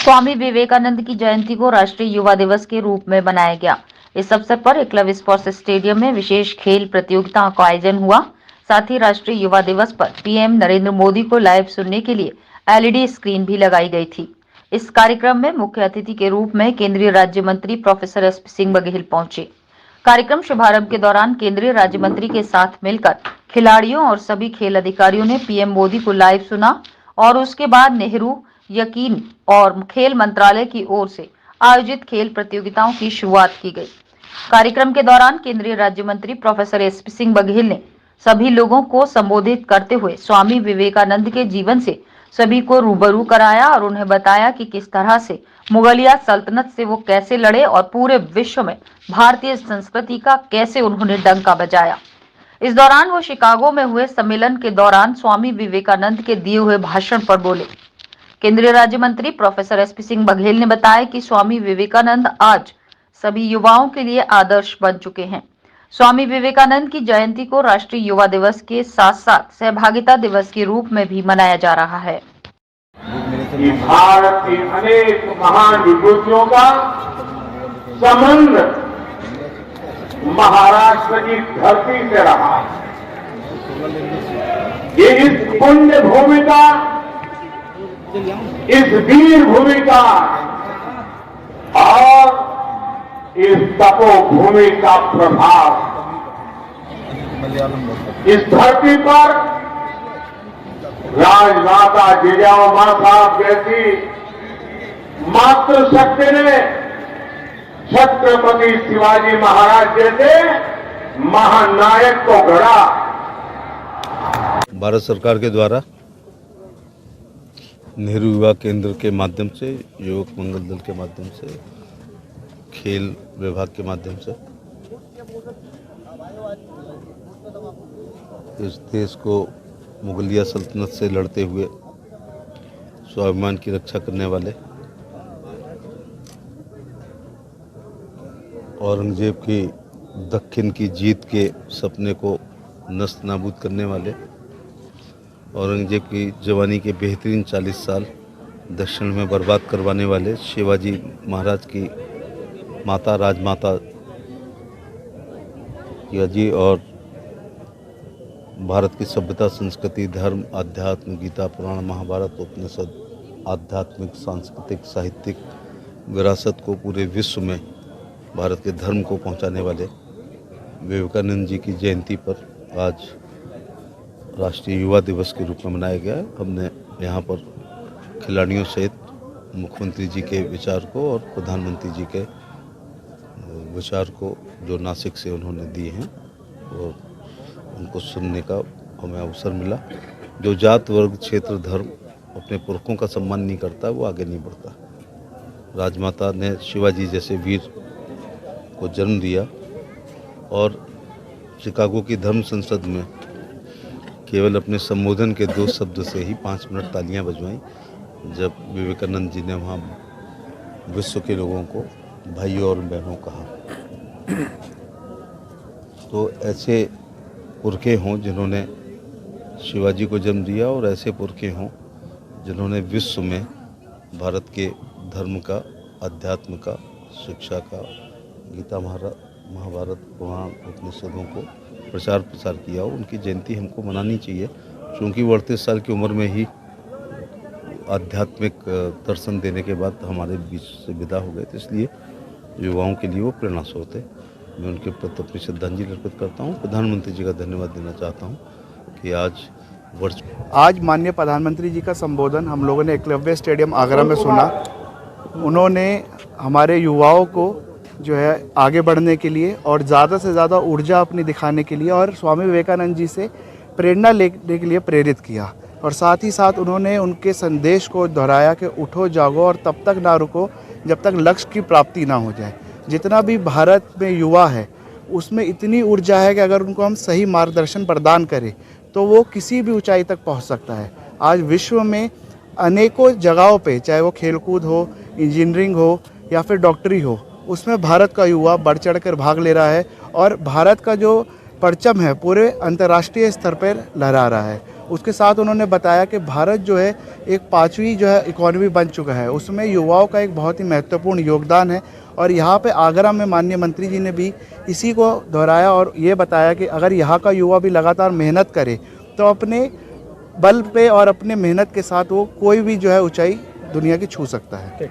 स्वामी विवेकानंद की जयंती को राष्ट्रीय युवा दिवस के रूप में मनाया गया। इस अवसर पर एकलव्य स्पोर्ट्स स्टेडियम में विशेष खेल प्रतियोगिता का आयोजन हुआ। साथ ही राष्ट्रीय युवा दिवस पर पीएम नरेंद्र मोदी को लाइव सुनने के लिए एलईडी स्क्रीन भी लगाई गई थी। इस कार्यक्रम में मुख्य अतिथि के रूप में केंद्रीय राज्य मंत्री प्रोफेसर एसपी सिंह बघेल पहुंचे। कार्यक्रम शुभारंभ के दौरान केंद्रीय राज्य मंत्री के साथ मिलकर खिलाड़ियों और सभी खेल अधिकारियों ने पीएम मोदी को लाइव सुना और उसके बाद नेहरू यकीन और खेल मंत्रालय की ओर से आयोजित खेल प्रतियोगिताओं की शुरुआत की गई। कार्यक्रम के दौरान केंद्रीय राज्य मंत्री प्रोफेसर एसपी सिंह बघेल ने सभी लोगों को संबोधित करते हुए स्वामी विवेकानंद के जीवन से सभी को रूबरू कराया और उन्हें बताया कि किस तरह से मुगलिया सल्तनत से वो कैसे लड़े और पूरे विश्व में भारतीय संस्कृति का कैसे उन्होंने डंका बजाया। इस दौरान वो शिकागो में हुए सम्मेलन के दौरान स्वामी विवेकानंद के दिए हुए भाषण पर बोले। केंद्रीय राज्य मंत्री प्रोफेसर एसपी सिंह बघेल ने बताया कि स्वामी विवेकानंद आज सभी युवाओं के लिए आदर्श बन चुके हैं। स्वामी विवेकानंद की जयंती को राष्ट्रीय युवा दिवस के साथ साथ सहभागिता दिवस के रूप में भी मनाया जा रहा है। भारत की अनेक महान विभूतियों का संबंध महाराष्ट्र की धरती से रहा है। ये इस पुण्य भूमि का, इस वीर भूमि का और इस तपोभूमि का प्रभाव इस धरती पर राजमाता जिजाऊ साहब जैसी मातृशक्ति ने छत्रपति शिवाजी महाराज जैसे महानायक को गढ़ा। भारत सरकार के द्वारा नेहरू युवा केंद्र के माध्यम से, युवक मंगल दल के माध्यम से, खेल विभाग के माध्यम से इस देश को मुगलिया सल्तनत से लड़ते हुए स्वाभिमान की रक्षा करने वाले औरंगजेब की दक्षिण की जीत के सपने को नस्त नाबूद करने वाले, औरंगजेब की जवानी के बेहतरीन 40 साल दक्षिण में बर्बाद करवाने वाले शिवाजी महाराज की माता राजमाता जी और भारत की सभ्यता, संस्कृति, धर्म, आध्यात्म, गीता, पुराण, महाभारत, उपनिषद, आध्यात्मिक, सांस्कृतिक, साहित्यिक विरासत को पूरे विश्व में भारत के धर्म को पहुंचाने वाले विवेकानंद जी की जयंती पर आज राष्ट्रीय युवा दिवस के रूप में मनाया गया। हमने यहाँ पर खिलाड़ियों सहित मुख्यमंत्री जी के विचार को और प्रधानमंत्री जी के विचार को जो नासिक से उन्होंने दिए हैं और उनको सुनने का हमें अवसर मिला। जो जात, वर्ग, क्षेत्र, धर्म अपने पुरखों का सम्मान नहीं करता वो आगे नहीं बढ़ता। राजमाता ने शिवाजी जैसे वीर को जन्म दिया और शिकागो की धर्म संसद में केवल अपने संबोधन के 2 शब्द से ही 5 मिनट तालियां बजवाईं जब विवेकानंद जी ने वहाँ विश्व के लोगों को भाइयों और बहनों कहा। तो ऐसे पुरखे हों जिन्होंने शिवाजी को जन्म दिया और ऐसे पुरखे हों जिन्होंने विश्व में भारत के धर्म का, अध्यात्म का, शिक्षा का, गीता, महाभारत, पुराण, उपनिषदों को प्रचार प्रसार किया हो, उनकी जयंती हमको मनानी चाहिए। क्योंकि वो 38 साल की उम्र में ही आध्यात्मिक दर्शन देने के बाद हमारे बीच से विदा हो गए, तो इसलिए युवाओं के लिए वो प्रेरणा स्रोत है। मैं उनके प्रति अपनी श्रद्धांजलि अर्पित करता हूँ। प्रधानमंत्री जी का धन्यवाद देना चाहता हूँ कि आज माननीय प्रधानमंत्री जी का संबोधन हम लोगों ने एकलव्य स्टेडियम आगरा में सुना। उन्होंने हमारे युवाओं को जो है आगे बढ़ने के लिए और ज़्यादा से ज़्यादा ऊर्जा अपनी दिखाने के लिए और स्वामी विवेकानंद जी से प्रेरणा लेने के लिए प्रेरित किया और साथ ही साथ उन्होंने उनके संदेश को दोहराया कि उठो जागो और तब तक ना रुको जब तक लक्ष्य की प्राप्ति ना हो जाए। जितना भी भारत में युवा है उसमें इतनी ऊर्जा है कि अगर उनको हम सही मार्गदर्शन प्रदान करें तो वो किसी भी ऊंचाई तक पहुंच सकता है। आज विश्व में अनेकों जगहों पे, चाहे वो खेलकूद हो, इंजीनियरिंग हो या फिर डॉक्टरी हो, उसमें भारत का युवा बढ़ चढ़ कर भाग ले रहा है और भारत का जो परचम है पूरे अंतर्राष्ट्रीय स्तर पर लहरा रहा है। उसके साथ उन्होंने बताया कि भारत जो है एक 5वीं जो है इकॉनमी बन चुका है, उसमें युवाओं का एक बहुत ही महत्वपूर्ण योगदान है। और यहाँ पे आगरा में माननीय मंत्री जी ने भी इसी को दोहराया और ये बताया कि अगर यहाँ का युवा भी लगातार मेहनत करे तो अपने बल पे और अपने मेहनत के साथ वो कोई भी जो है ऊंचाई दुनिया की छू सकता है।